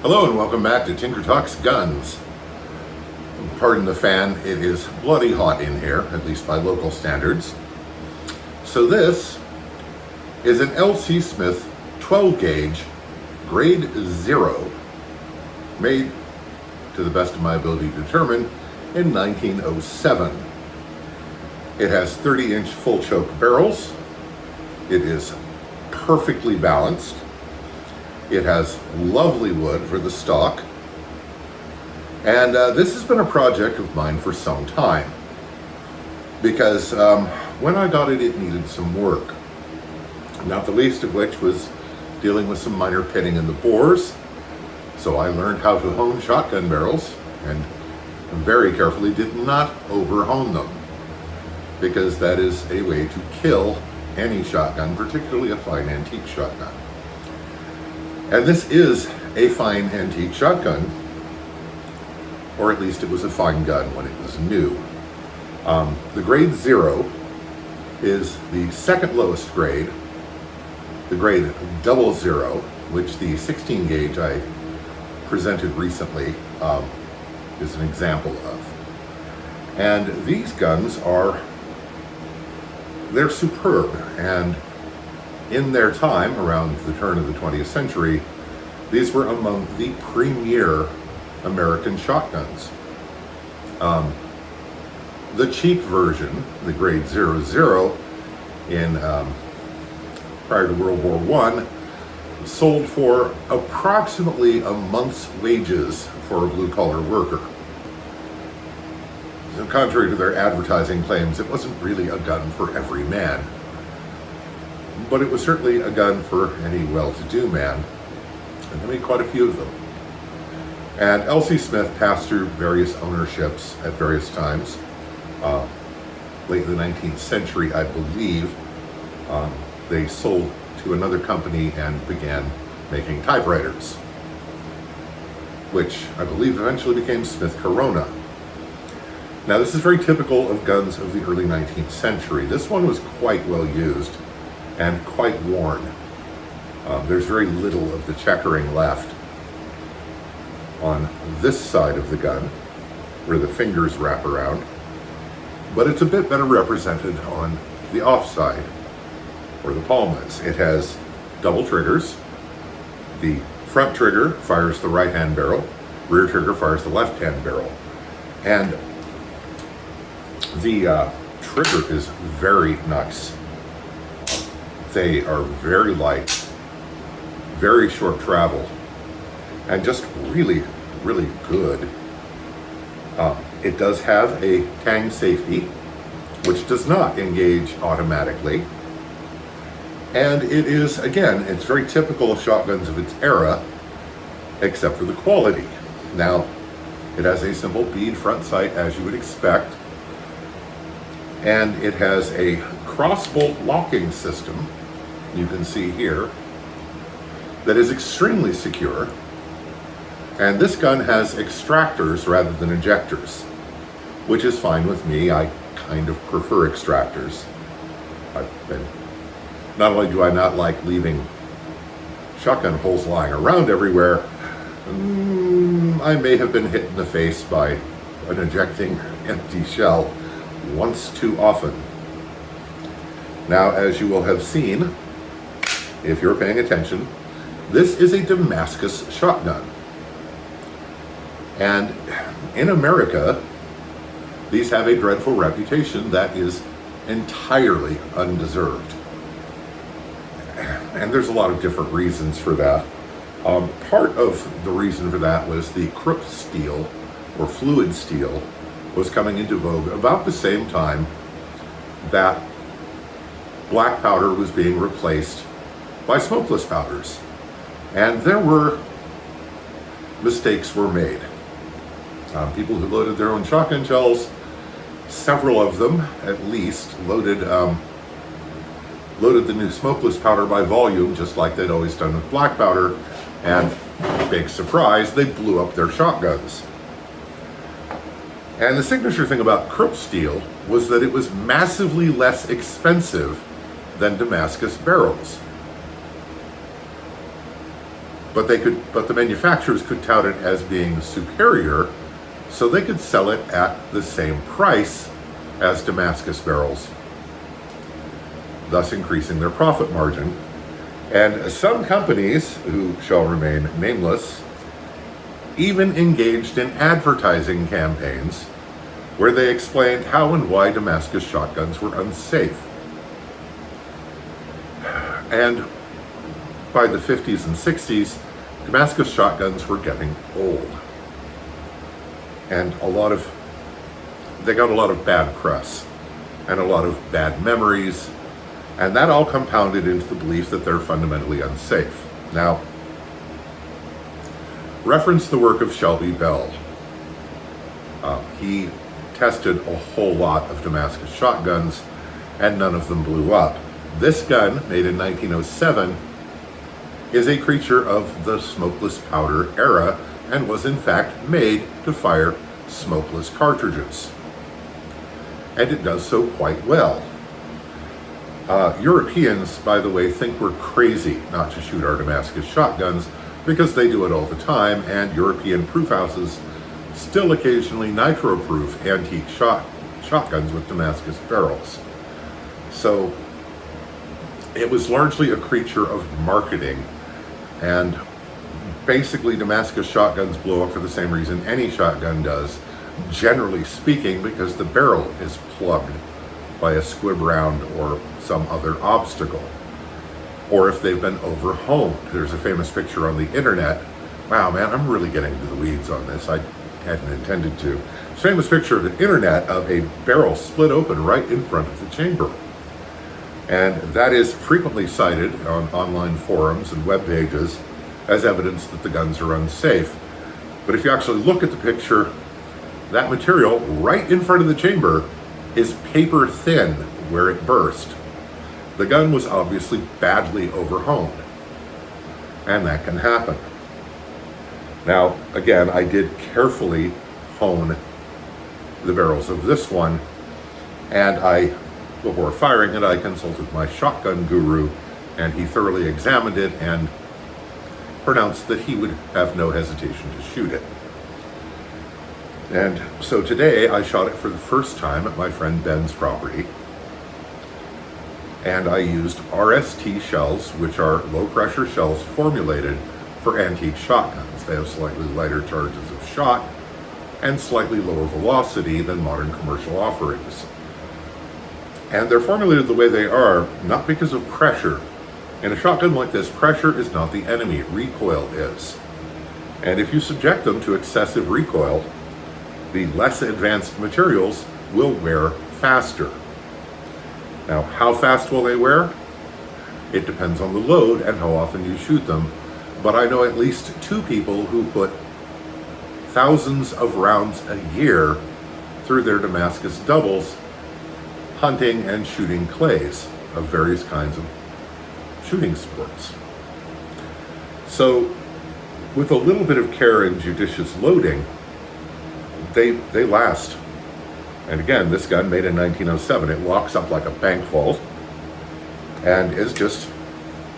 Hello and welcome back to Tinker Talks Guns. Pardon the fan, it is bloody hot in here, at least by local standards. So this is an L.C. Smith 12 gauge grade 0, made, to the best of my ability to determine, in 1907. It has 30-inch full choke barrels. It is perfectly balanced. It has lovely wood for the stock. And this has been a project of mine for some time. Because when I got it, it needed some work. Not the least of which was dealing with some minor pitting in the bores. So I learned how to hone shotgun barrels and very carefully did not over-hone them, because that is a way to kill any shotgun, particularly a fine antique shotgun. And this is a fine antique shotgun, or at least it was a fine gun when it was new. The grade 0 is the second lowest grade. The grade 00, which the 16 gauge I presented recently is an example of. And these guns they're superb, and in their time, around the turn of the 20th century, these were among the premier American shotguns. The cheap version, the grade 00, prior to World War I, sold for approximately a month's wages for a blue-collar worker. So contrary to their advertising claims, it wasn't really a gun for every man. But it was certainly a gun for any well-to-do man, and there made quite a few of them. And L.C. Smith passed through various ownerships at various times. Late in the 19th century, I believe, they sold to another company and began making typewriters, which I believe eventually became Smith Corona. Now, this is very typical of guns of the early 19th century. This one was quite well used and quite worn. There's very little of the checkering left on this side of the gun, where the fingers wrap around, but it's a bit better represented on the off side, where the palm is. It has double triggers. The front trigger fires the right-hand barrel, rear trigger fires the left-hand barrel, and the trigger is very nice. They are very light, very short travel, and just really, really good. It does have a Tang safety, which does not engage automatically. And it is, again, it's very typical of shotguns of its era, except for the quality. Now, it has a simple bead front sight, as you would expect, and it has a crossbolt locking system, you can see here, that is extremely secure. And this gun has extractors rather than ejectors, which is fine with me. I kind of prefer extractors. Not only do I not like leaving shotgun holes lying around everywhere, I may have been hit in the face by an ejecting empty shell once too often. Now, as you will have seen, if you're paying attention, this is a Damascus shotgun. And in America, these have a dreadful reputation that is entirely undeserved. And there's a lot of different reasons for that. Part of the reason for that was the Krupp steel, or fluid steel, was coming into vogue about the same time that black powder was being replaced by smokeless powders. And mistakes were made. People who loaded their own shotgun shells, several of them at least, loaded the new smokeless powder by volume, just like they'd always done with black powder, and big surprise, they blew up their shotguns. And the signature thing about Krupp steel was that it was massively less expensive than Damascus barrels. but the manufacturers could tout it as being superior, so they could sell it at the same price as Damascus barrels, thus increasing their profit margin. And some companies, who shall remain nameless, even engaged in advertising campaigns where they explained how and why Damascus shotguns were unsafe. And by the 50s and 60s, Damascus shotguns were getting old. And they got a lot of bad press and a lot of bad memories, and that all compounded into the belief that they're fundamentally unsafe. Now, reference the work of Shelby Bell. He tested a whole lot of Damascus shotguns, and none of them blew up. This gun, made in 1907, is a creature of the smokeless powder era and was in fact made to fire smokeless cartridges. And it does so quite well. Europeans, by the way, think we're crazy not to shoot our Damascus shotguns because they do it all the time, and European proof houses still occasionally nitro-proof antique shotguns with Damascus barrels. So it was largely a creature of marketing, and basically Damascus shotguns blow up for the same reason any shotgun does, generally speaking, because the barrel is plugged by a squib round or some other obstacle, or if they've been overhoned. There's a famous picture on the internet. Wow, man, I'm really getting into the weeds on this. I hadn't intended to. It's a famous picture of the internet of a barrel split open right in front of the chamber. And that is frequently cited on online forums and web pages as evidence that the guns are unsafe. But if you actually look at the picture, that material right in front of the chamber is paper thin where it burst. The gun was obviously badly overhoned, and that can happen. Now, again, I did carefully hone the barrels of this one, and before firing it, I consulted my shotgun guru, and he thoroughly examined it and pronounced that he would have no hesitation to shoot it. And so today I shot it for the first time at my friend Ben's property, and I used RST shells, which are low pressure shells formulated for antique shotguns. They have slightly lighter charges of shot and slightly lower velocity than modern commercial offerings. And they're formulated the way they are, not because of pressure. In a shotgun like this, pressure is not the enemy, recoil is. And if you subject them to excessive recoil, the less advanced materials will wear faster. Now, how fast will they wear? It depends on the load and how often you shoot them, but I know at least 2 people who put thousands of rounds a year through their Damascus doubles, hunting and shooting clays of various kinds of shooting sports. So, with a little bit of care and judicious loading, they last. And again, this gun, made in 1907, it locks up like a bank vault and is just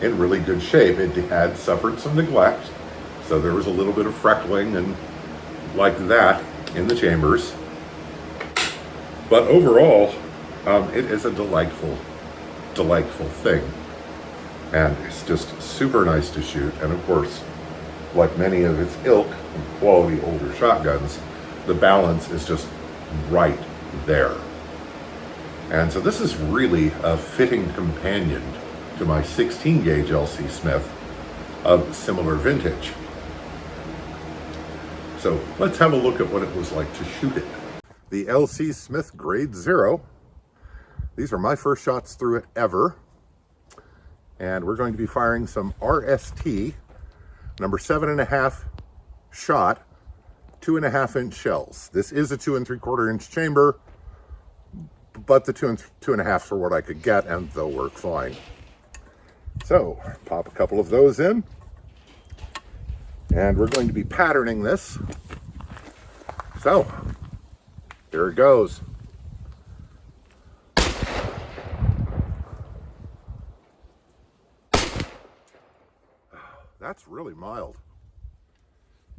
in really good shape. It had suffered some neglect, so there was a little bit of freckling and like that in the chambers. But overall, it is a delightful thing. And it's just super nice to shoot. And of course, like many of its ilk and quality older shotguns, the balance is just right there. And so this is really a fitting companion to my 16 gauge LC Smith of similar vintage. So let's have a look at what it was like to shoot it. The LC Smith Grade 0. These are my first shots through it ever. And we're going to be firing some RST number 7.5 shot 2.5 inch shells. This is a 2 3/4 inch chamber, but the 2 and 2.5 are what I could get, and they'll work fine. So pop a couple of those in, and we're going to be patterning this. So here it goes. That's really mild,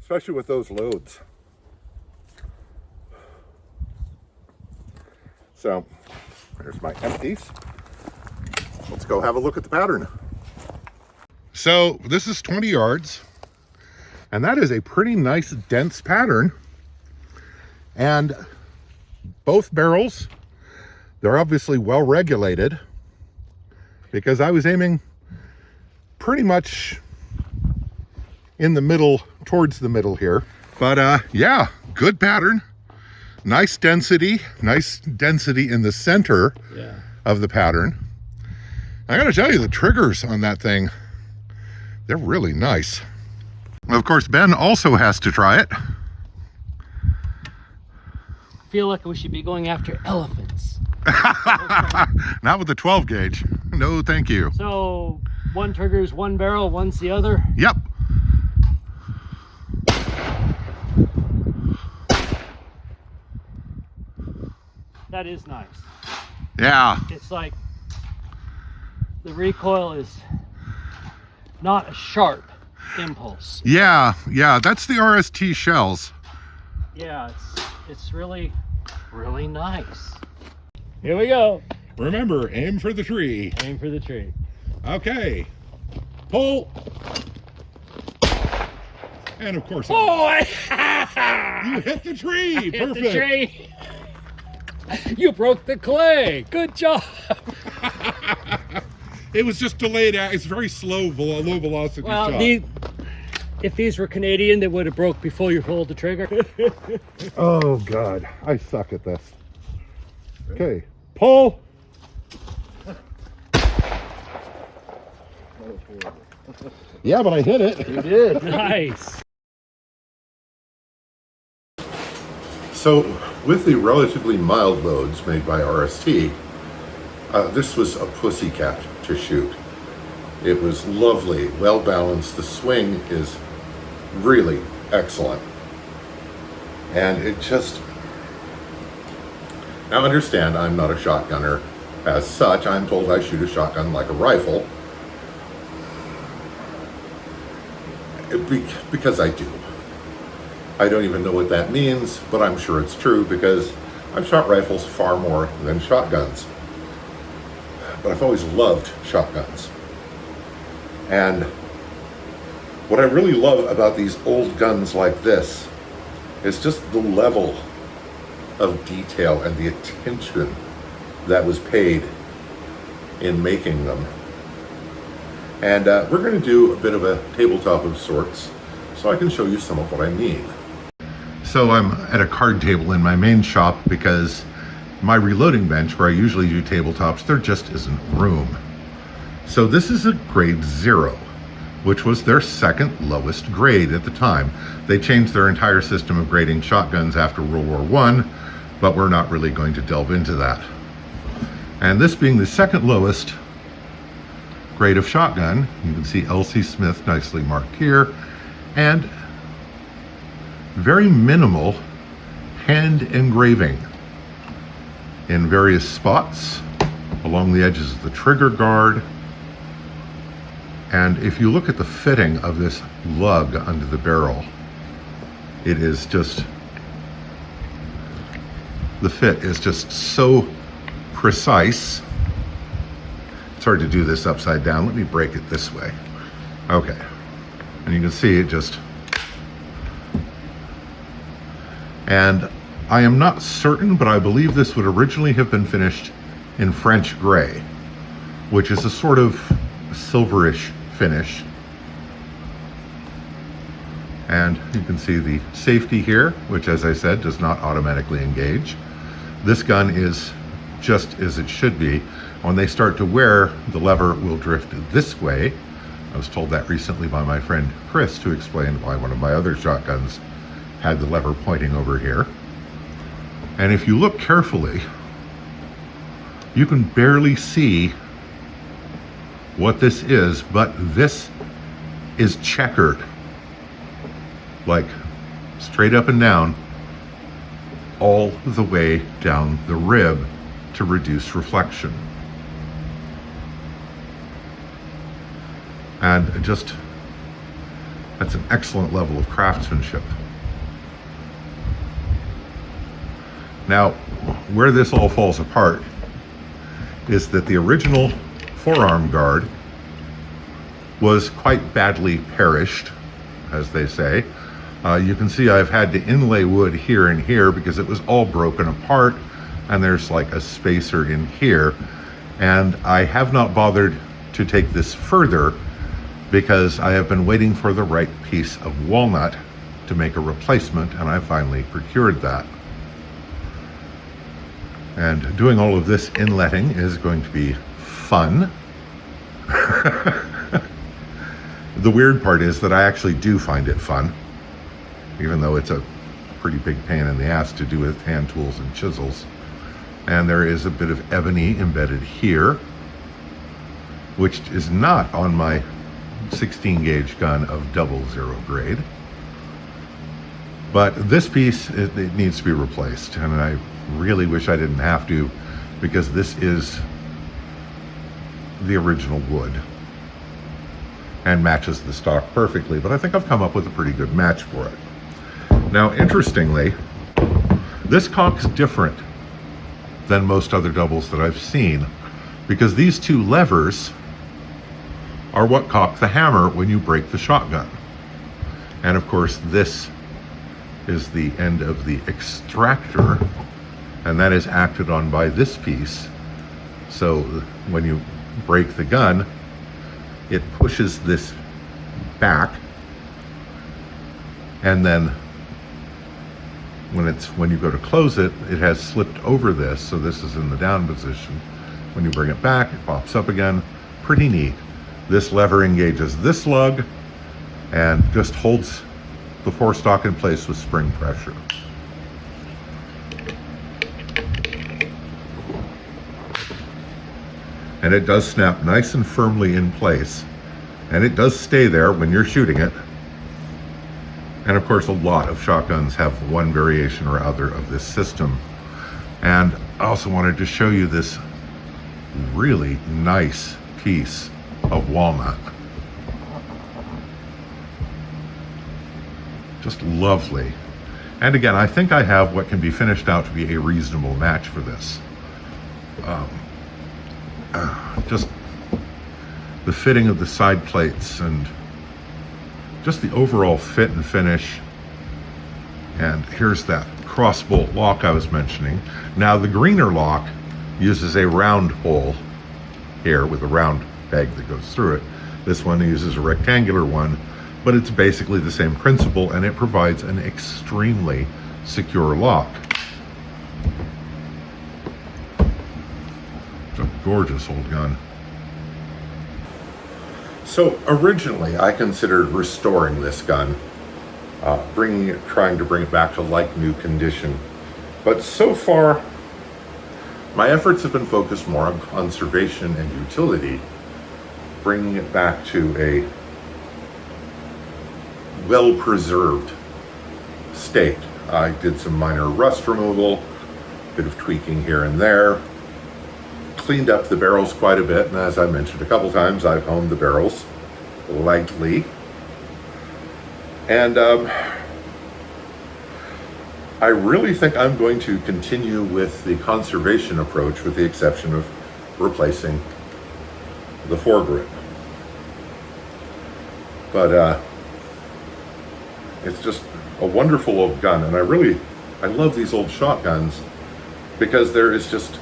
especially with those loads. So there's my empties. Let's go have a look at the pattern. So this is 20 yards, and that is a pretty nice dense pattern. And both barrels, they're obviously well regulated, because I was aiming pretty much in the middle, towards the middle here. But yeah, good pattern. Nice density in the center of the pattern. I gotta tell you, the triggers on that thing, they're really nice. Of course, Ben also has to try it. I feel like we should be going after elephants. Not with the 12 gauge. No, thank you. So one trigger's one barrel, one's the other. Yep. That is nice. Yeah. It's like the recoil is not a sharp impulse. Yeah, that's the RST shells. Yeah, it's really nice. Here we go. Remember, aim for the tree. Aim for the tree. Okay. Pull. And of course, Boy! you hit the tree. Hit Perfect. the tree. You broke the clay. Good job. It was just delayed. It's very slow, low velocity Well, shot. if these were Canadian, they would have broke before you pulled the trigger. Oh God, I suck at this. Okay, pull. Yeah, but I hit it. You did. Nice. So, with the relatively mild loads made by RST, this was a pussycat to shoot. It was lovely, well balanced. The swing is really excellent. And it just... Now understand, I'm not a shotgunner as such. I'm told I shoot a shotgun like a rifle. Because I do. I don't even know what that means, but I'm sure it's true because I've shot rifles far more than shotguns. But I've always loved shotguns. And what I really love about these old guns like this is just the level of detail and the attention that was paid in making them. And we're going to do a bit of a tabletop of sorts so I can show you some of what I mean. So I'm at a card table in my main shop because my reloading bench where I usually do tabletops, there just isn't room. So this is a grade 0, which was their second lowest grade at the time. They changed their entire system of grading shotguns after World War I, but we're not really going to delve into that. And this being the second lowest grade of shotgun, you can see L.C. Smith nicely marked here, and very minimal hand engraving in various spots along the edges of the trigger guard. And if you look at the fitting of this lug under the barrel, it is just, the fit is just so precise. It's hard to do this upside down. Let me break it this way. Okay. And you can see it just, and I am not certain, but I believe this would originally have been finished in French gray, which is a sort of silverish finish. And you can see the safety here, which, as I said, does not automatically engage. This gun is just as it should be. When they start to wear, the lever will drift this way. I was told that recently by my friend Chris, who explained why one of my other shotguns had the lever pointing over here. And if you look carefully, you can barely see what this is, but this is checkered, like straight up and down, all the way down the rib to reduce reflection. And just That's an excellent level of craftsmanship. Now, where this all falls apart is that the original forearm guard was quite badly perished, as they say. You can see I've had to inlay wood here and here because it was all broken apart, and there's like a spacer in here. And I have not bothered to take this further because I have been waiting for the right piece of walnut to make a replacement, and I finally procured that. And doing all of this inletting is going to be fun. The weird part is that I actually do find it fun, even though it's a pretty big pain in the ass to do with hand tools and chisels. And there is a bit of ebony embedded here, which is not on my 16 gauge gun of 00 grade. But this piece, it needs to be replaced, and I really wish I didn't have to, because this is the original wood and matches the stock perfectly, but I think I've come up with a pretty good match for it. Now, interestingly, this cock's different than most other doubles that I've seen, because these two levers are what cock the hammer when you break the shotgun. And of course, this is the end of the extractor, and that is acted on by this piece. So when you break the gun, it pushes this back, and then when you go to close it, it has slipped over this, so this is in the down position. When you bring it back, it pops up again. Pretty neat. This lever engages this lug and just holds the forestock in place with spring pressure. And it does snap nice and firmly in place, and it does stay there when you're shooting it. And of course, a lot of shotguns have one variation or other of this system. And I also wanted to show you this really nice piece of walnut. Just lovely. And again, I think I have what can be finished out to be a reasonable match for this. Just the fitting of the side plates and just the overall fit and finish. And here's that crossbolt lock I was mentioning. Now, the greener lock uses a round hole here with a round peg that goes through it. This one uses a rectangular one, but it's basically the same principle, and it provides an extremely secure lock. It's a gorgeous old gun. So originally I considered restoring this gun, trying to bring it back to like new condition. But so far, my efforts have been focused more on conservation and utility, bringing it back to a well-preserved state. I did some minor rust removal, bit of tweaking here and there, cleaned up the barrels quite a bit, and as I mentioned a couple times, I've honed the barrels lightly. And I really think I'm going to continue with the conservation approach, with the exception of replacing the foregrip. But it's just a wonderful old gun, and I love these old shotguns because there is just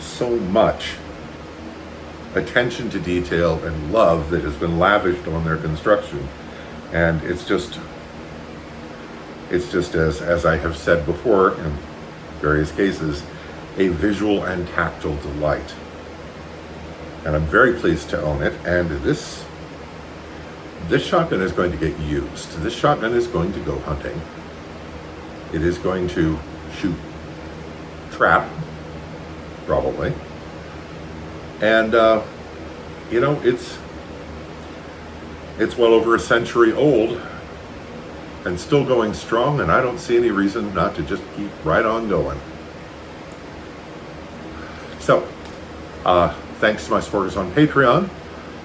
so much attention to detail and love that has been lavished on their construction. And it's just as I have said before in various cases, a visual and tactile delight. And I'm very pleased to own it. And this shotgun is going to get used. This shotgun is going to go hunting. It is going to shoot trap, probably. And it's well over a century old and still going strong, and I don't see any reason not to just keep right on going. So, thanks to my supporters on Patreon.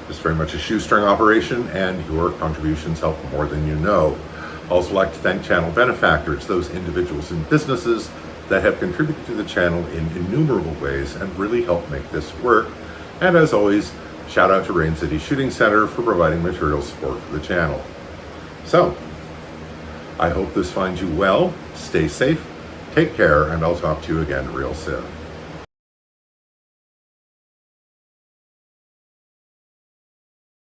It's very much a shoestring operation, and your contributions help more than you know. I also like to thank channel benefactors, those individuals and businesses that have contributed to the channel in innumerable ways and really help make this work. And as always, shout out to Rain City Shooting Center for providing material support for the channel. So, I hope this finds you well. Stay safe, take care, and I'll talk to you again real soon.